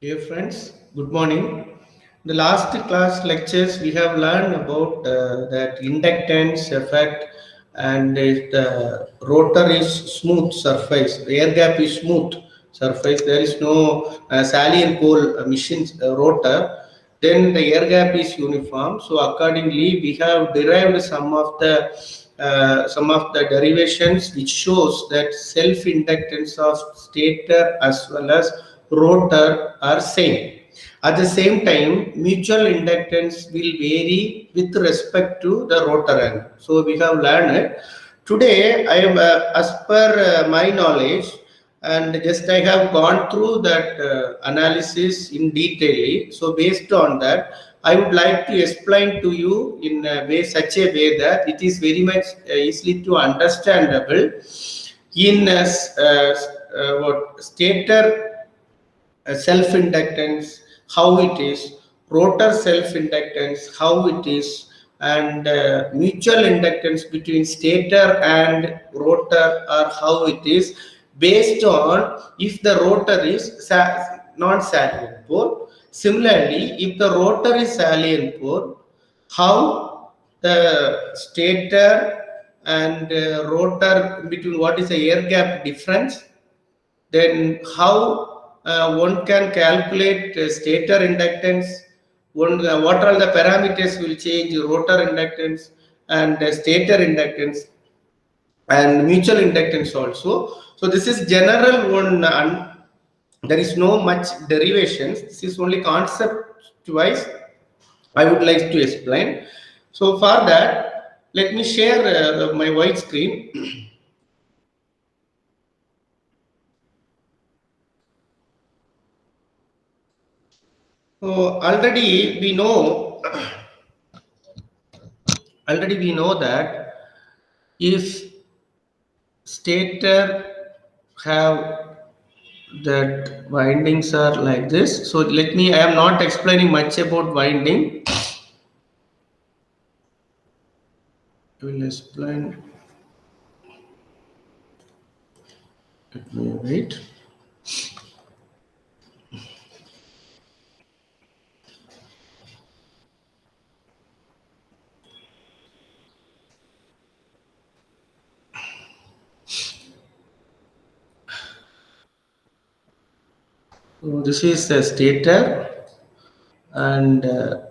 Dear friends, good morning. The last class lectures we have learned about that inductance effect and if the rotor is smooth surface, the air gap is smooth surface, there is no salient pole machine rotor, then the air gap is uniform. So accordingly, we have derived some of the derivations which shows that self inductance of stator as well as rotor are same. At the same time, mutual inductance will vary with respect to the rotor angle. So we have learned it. Today, I am as per my knowledge, and just I have gone through that analysis in detail. So based on that, I would like to explain to you in a way, such a way that it is very much easily to understandable in what stator self-inductance, how it is, rotor self-inductance, how it is, and mutual inductance between stator and rotor are how it is, based on if the rotor is non-salient pole. Similarly, if the rotor is salient pole, how the stator and rotor between what is the air gap difference, then how one can calculate stator inductance, what are the parameters will change rotor inductance and stator inductance and mutual inductance also. So this is general one, and there is no much derivations. This is only concept wise I would like to explain. So for that, let me share my white screen. So already we know that if stator have that windings are like this. So I am not explaining much about winding. I will explain. Let me wait. So this is the stator, and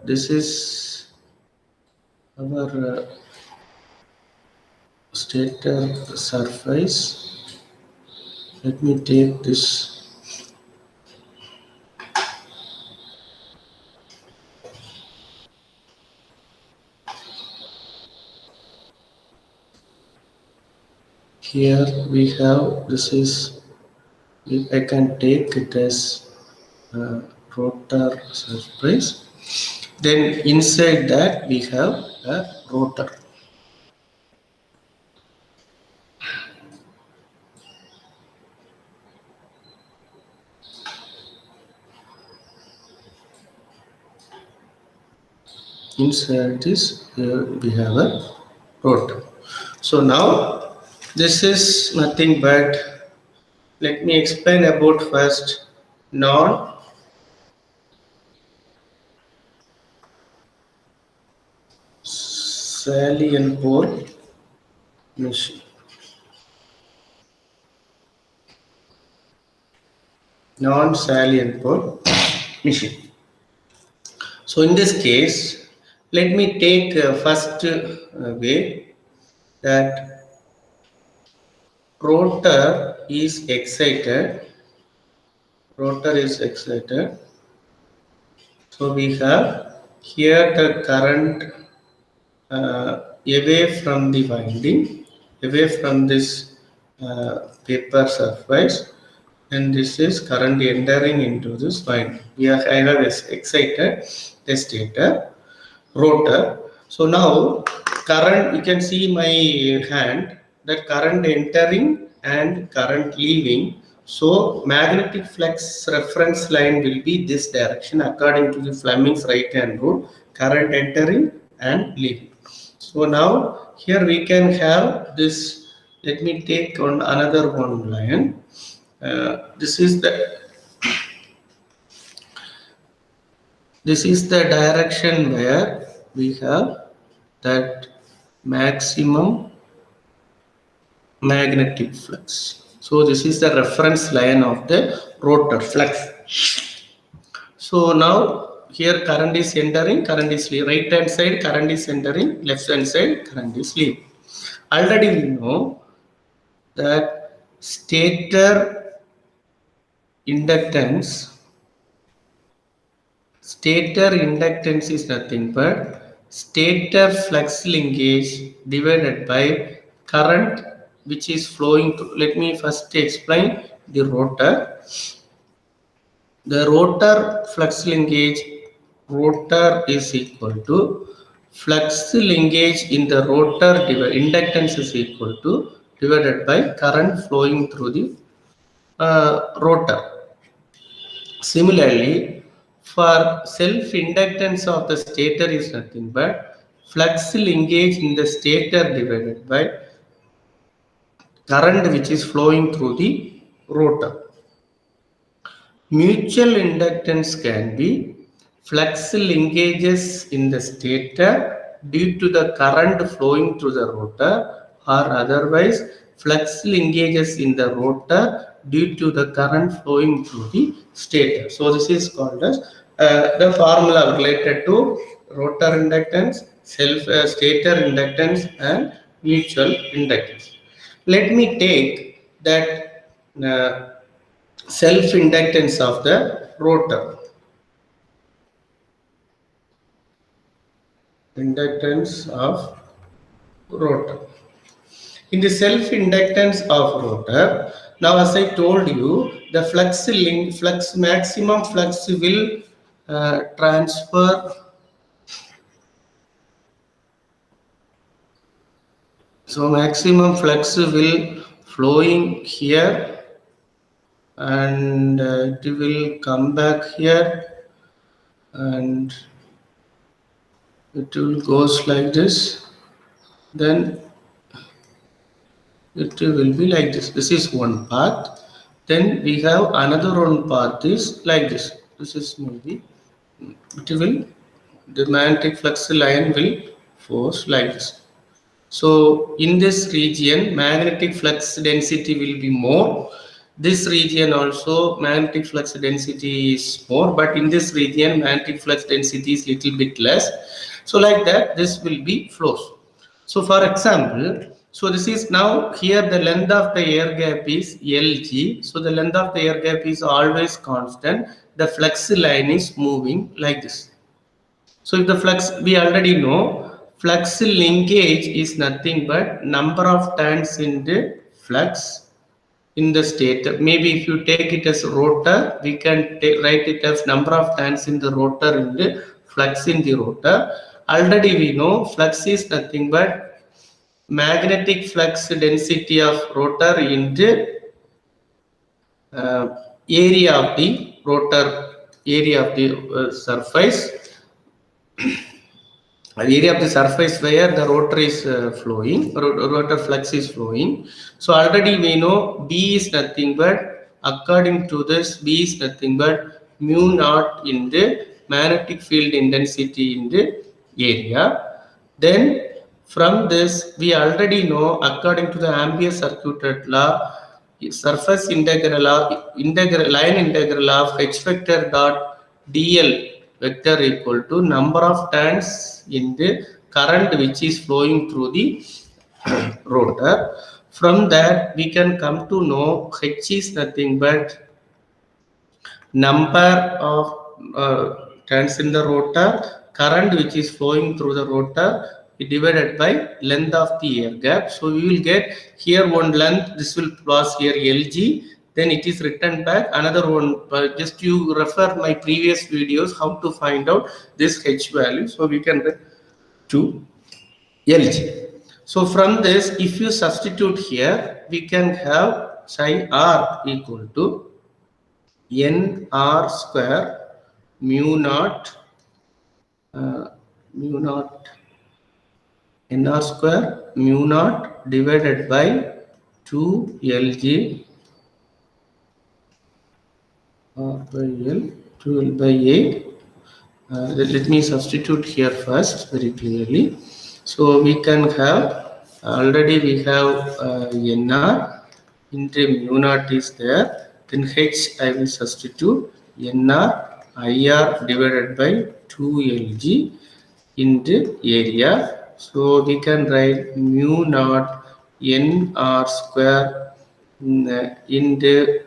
this is our stator surface. Let me take this. Here we have, this is, I can take it as rotor surface. Then inside that we have a rotor. Inside this, here we have a rotor. So now this is nothing but, let me explain about first non salient pole machine. Non salient pole machine. So in this case, let me take first way that rotor is excited. Rotor is excited. So we have here the current away from the winding, away from this paper surface, and this is current entering into this winding. I have excited the stator, rotor. So now current, you can see my hand, that current entering and current leaving. So magnetic flux reference line will be this direction according to the Fleming's right hand rule, current entering and leaving. So now here we can have this. Let me take on another one line. This is the This is the direction where we have that maximum magnetic flux. So this is the reference line of the rotor flux. So now here current is entering, current is leaving. Right hand side current is entering, left hand side current is leaving. Already we know that stator inductance is nothing but stator flux linkage divided by current which is flowing through. Let me first explain the rotor. The rotor flux linkage, rotor is equal to flux linkage in the rotor inductance is equal to divided by current flowing through the rotor. Similarly, for self-inductance of the stator is nothing but flux linkage in the stator divided by current which is flowing through the rotor. Mutual inductance can be flux linkages in the stator due to the current flowing through the rotor, or otherwise flux linkages in the rotor due to the current flowing through the stator. So this is called as the formula related to rotor inductance, stator inductance and mutual inductance. Let me take that self-inductance of the rotor. Inductance of rotor. In the self-inductance of rotor, now as I told you, the maximum flux will transfer. So maximum flux will flowing here and it will come back here and it will goes like this, then it will be like this. This is one path. Then we have another one path is like this. This is maybe it will, the magnetic flux line will force like this. So in this region magnetic flux density will be more. This region also magnetic flux density is more, but in this region magnetic flux density is little bit less. So like that this will be flows. So for example, so this is now here the length of the air gap is Lg. So the length of the air gap is always constant. The flux line is moving like this. So if the flux, we already know flux linkage is nothing but number of turns in the flux in the stator. Maybe if you take it as rotor, we can write it as number of turns in the rotor in the flux in the rotor. Already we know flux is nothing but magnetic flux density of rotor in the area of the rotor, area of the surface. Area of the surface where the rotor is flowing, rotor flux is flowing. So already we know B is nothing but, according to this, B is nothing but mu naught in the magnetic field intensity in the area. Then from this we already know, according to the Ampere circuited law, surface integral of line integral of H vector dot dl vector equal to number of turns in the current which is flowing through the rotor. From that we can come to know H is nothing but number of turns in the rotor, current which is flowing through the rotor divided by length of the air gap. So we will get here one length, this will pass here Lg, then it is written back another one. Just you refer my previous videos how to find out this H value. So we can get to Lg. So from this, if you substitute here, we can have psi r equal to nr square mu naught nr square mu naught divided by 2 Lg r by L 12 by 8 let me substitute here first very clearly. So we can have, already we have NR into mu naught is there, then H I will substitute NR IR divided by 2 LG into area. So we can write mu naught NR square into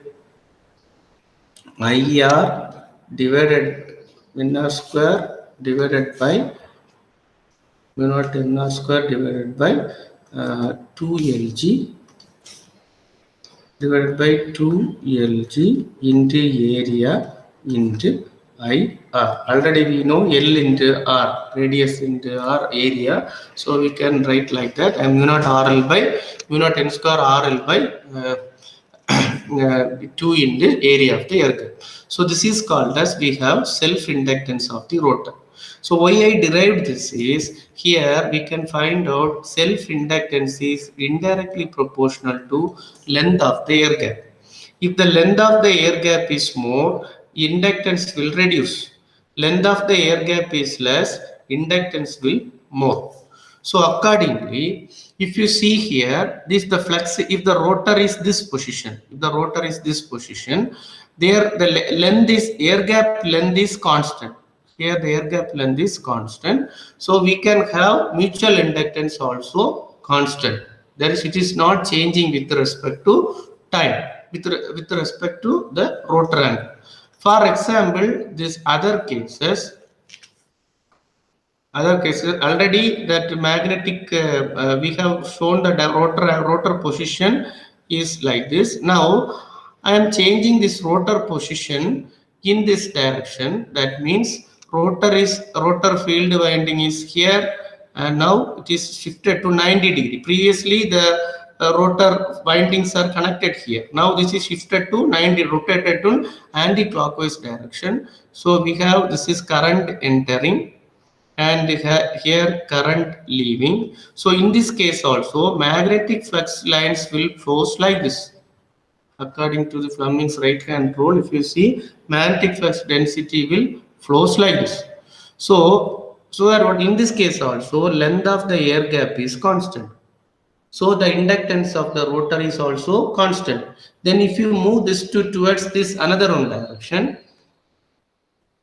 IR divided NR square divided by mu naught NR square divided by 2 LG divided by 2 LG into area into IR. Already we know L into R, radius into R, area. So we can write like that, and mu naught RL by mu naught N square RL by 2 into area of the air gap. So this is called as, we have self-inductance of the rotor. So why I derived this is, here we can find out self-inductance is indirectly proportional to length of the air gap. If the length of the air gap is more, inductance will reduce. Length of the air gap is less, inductance will more. So accordingly, if you see here, this the flux, if the rotor is this position, if the rotor is this position, there the length is, air gap length is constant. Here the air gap length is constant. So we can have mutual inductance also constant. That is, it is not changing with respect to time, with respect to the rotor angle. For example, these other cases already, that magnetic we have shown the rotor position is like this. Now I am changing this rotor position in this direction. That means rotor field winding is here, and now it is shifted to 90 degree. Previously the rotor windings are connected here. Now this is shifted to 90, rotated to anti-clockwise direction. So we have, this is current entering, and here current leaving. So in this case also, magnetic flux lines will flows like this. According to the Fleming's right hand rule, if you see, magnetic flux density will flows like this. So that what, in this case also, length of the air gap is constant. So the inductance of the rotor is also constant. Then if you move this towards this another one direction,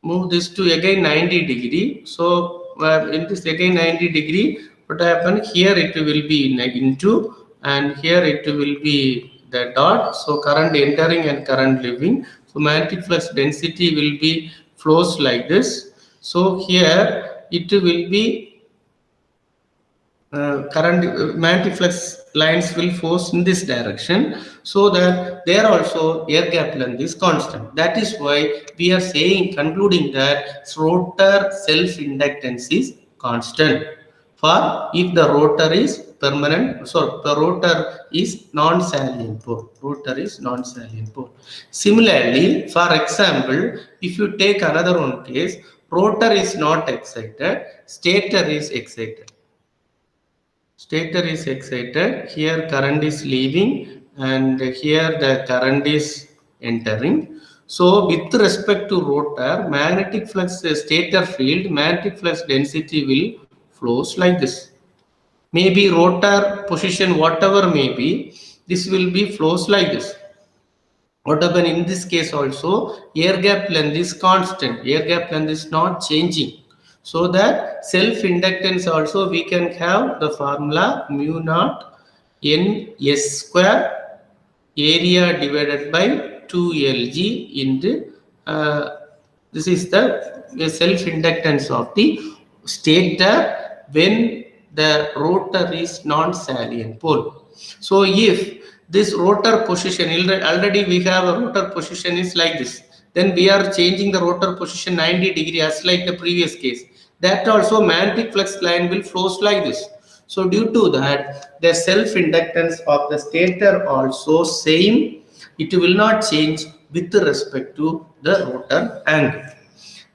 move this to again 90 degree. So in this again 90 degree, what happened here, it will be into, and here it will be the dot. So current entering and current leaving. So magnetic flux density will be flows like this. So here it will be current magnetic flux lines will force in this direction, so that there also air gap length is constant. That is why we are saying, concluding that rotor self inductance is constant for if the rotor is permanent. So the rotor is non-salient pole. Rotor is non-salient pole. Similarly, for example, if you take another one case, rotor is not excited, stator is excited. Stator is excited, here current is leaving, and here the current is entering. So with respect to rotor, magnetic flux stator field, magnetic flux density will flows like this. Maybe rotor position whatever may be, this will be flows like this. What happened in this case also, air gap length is constant, air gap length is not changing. So that self inductance also, we can have the formula mu naught N S square area divided by 2 LG into this is the self inductance of the stator when the rotor is non-salient pole. So if this rotor position, already we have a rotor position is like this, then we are changing the rotor position 90 degree as like the previous case. That also magnetic flux line will flows like this. So due to that, the self inductance of the stator also same, it will not change with respect to the rotor angle.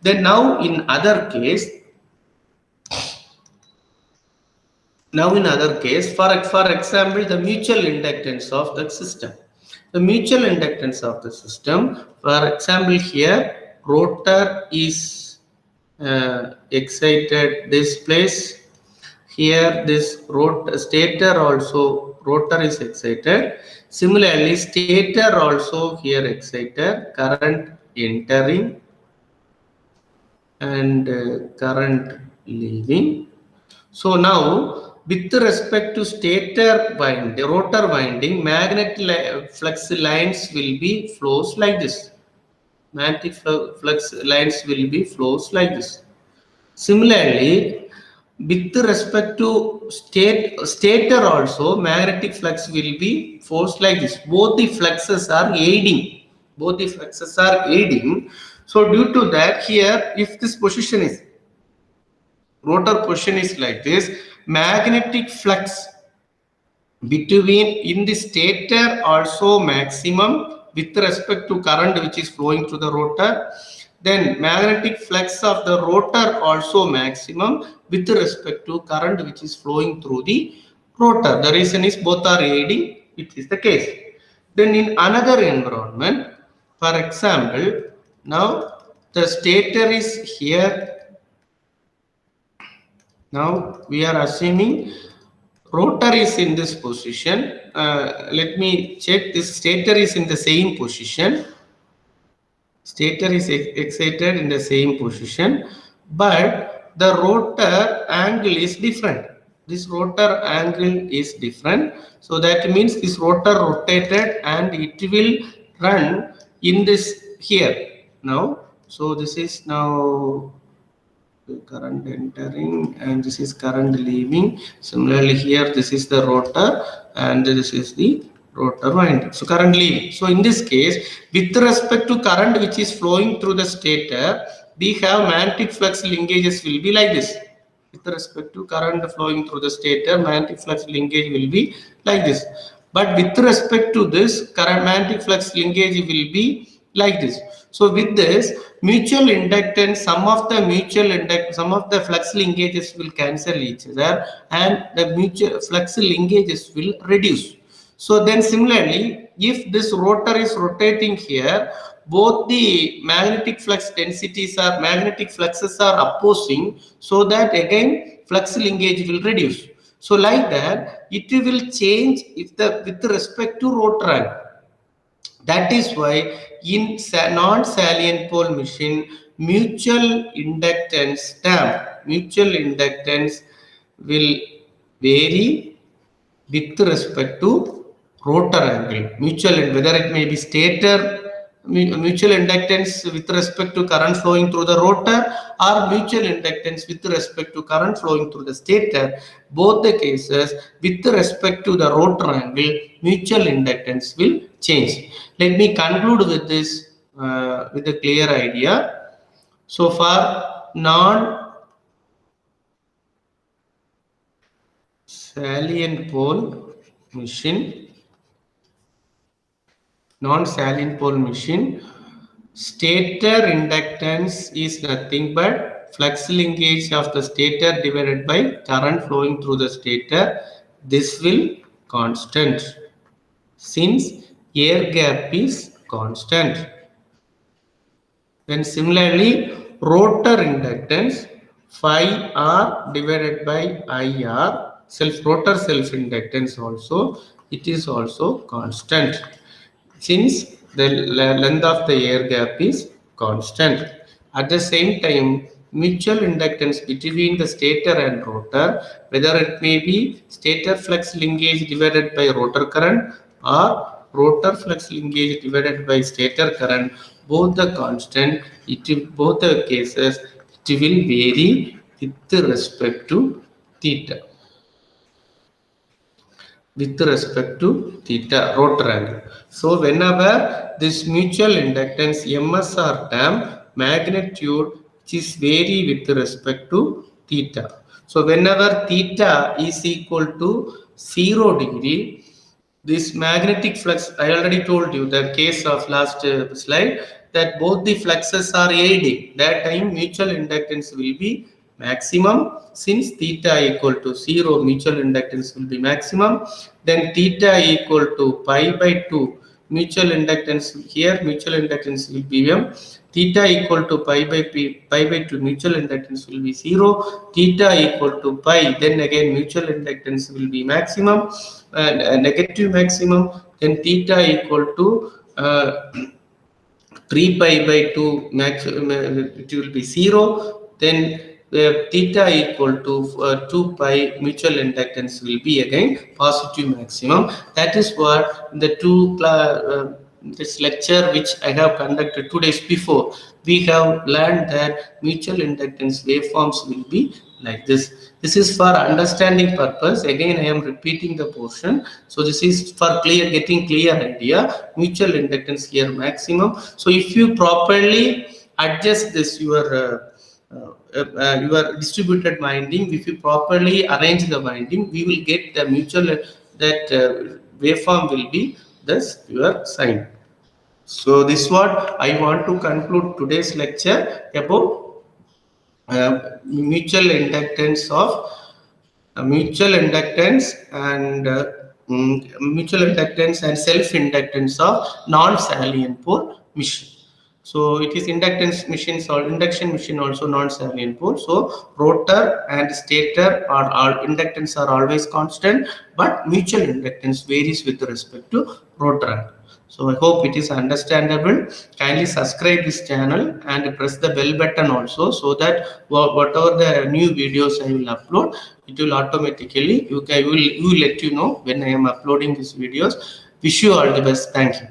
Then now in other case, for example, the mutual inductance of the system. The mutual inductance of the system, for example, here rotor is excited this place. Here this stator also, rotor is excited. Similarly, stator also here excited, current entering and current leaving. So now with respect to stator winding, rotor winding, magnetic flux lines will be flows like this. Magnetic flux lines will be flows like this. Similarly, with respect to stator also, magnetic flux will be forced like this. Both the fluxes are aiding. Both the fluxes are aiding. So due to that, here, if this position is, rotor position is like this, magnetic flux between in the stator also maximum with respect to current which is flowing through the rotor, then magnetic flux of the rotor also maximum with respect to current which is flowing through the rotor. The reason is both are aiding, it is the case. Then in another environment, for example, now the stator is here. Now we are assuming rotor is in this position. Let me check, this stator is in the same position. Stator is excited in the same position, but the rotor angle is different. This rotor angle is different. So that means this rotor rotated and it will run in this here now. So this is now current entering and this is current leaving. Similarly here this is the rotor and this is the rotor winding. So current leaving. So in this case, with respect to current which is flowing through the stator, we have magnetic flux linkages will be like this. With respect to current flowing through the stator, magnetic flux linkage will be like this. But with respect to this, current magnetic flux linkage will be like this. So with this mutual inductance, some of the flux linkages will cancel each other and the mutual flux linkages will reduce. So then similarly, if this rotor is rotating here, both the magnetic flux densities are magnetic fluxes are opposing, so that again flux linkage will reduce. So like that, it will change if the with respect to rotor angle. That is why in non-salient pole machine, mutual inductance will vary with respect to rotor angle. Whether it may be stator mutual inductance with respect to current flowing through the rotor or mutual inductance with respect to current flowing through the stator, both the cases with respect to the rotor angle, mutual inductance will change. Let me conclude with this with a clear idea. So for non-salient pole machine, stator inductance is nothing but flux linkage of the stator divided by current flowing through the stator. This will constant since air gap is constant. Then similarly, rotor inductance phi r divided by IR, rotor self inductance also, it is also constant since the length of the air gap is constant. At the same time, mutual inductance between the stator and rotor, whether it may be stator flux linkage divided by rotor current or rotor flux linkage divided by stator current, both the constant, both the cases, it will vary with respect to theta. With respect to theta, rotor angle. So whenever this mutual inductance MSR term, magnitude which is vary with respect to theta. So whenever theta is equal to 0 degree, this magnetic flux, I already told you the case of last slide, that both the fluxes are aiding. That time mutual inductance will be maximum. Since theta equal to 0, mutual inductance will be maximum. Then theta equal to pi by 2, mutual inductance here, mutual inductance will be m. Theta equal to pi by 2, mutual inductance will be 0. Theta equal to pi, then again mutual inductance will be maximum and negative maximum. Then theta equal to 3 pi by 2 max, it will be 0. Then theta equal to 2 pi, mutual inductance will be again positive maximum. That is what the this lecture which I have conducted 2 days before, we have learned that mutual inductance waveforms will be like this. This is for understanding purpose. Again, I am repeating the portion. So this is for getting clear idea. Mutual inductance here maximum. So if you properly adjust this your distributed winding, if you properly arrange the winding, we will get the mutual waveform will be this your sine. So this is what I want to conclude today's lecture about mutual inductance of mutual inductance and self-inductance of non-salient pole machine. So it is induction machine also non-salient pole. So rotor and stator are all inductance are always constant, but mutual inductance varies with respect to rotor. So I hope it is understandable. Kindly subscribe this channel and press the bell button also, so that whatever the new videos I will upload, it will automatically will let you know when I am uploading these videos. Wish you all the best. Thank you.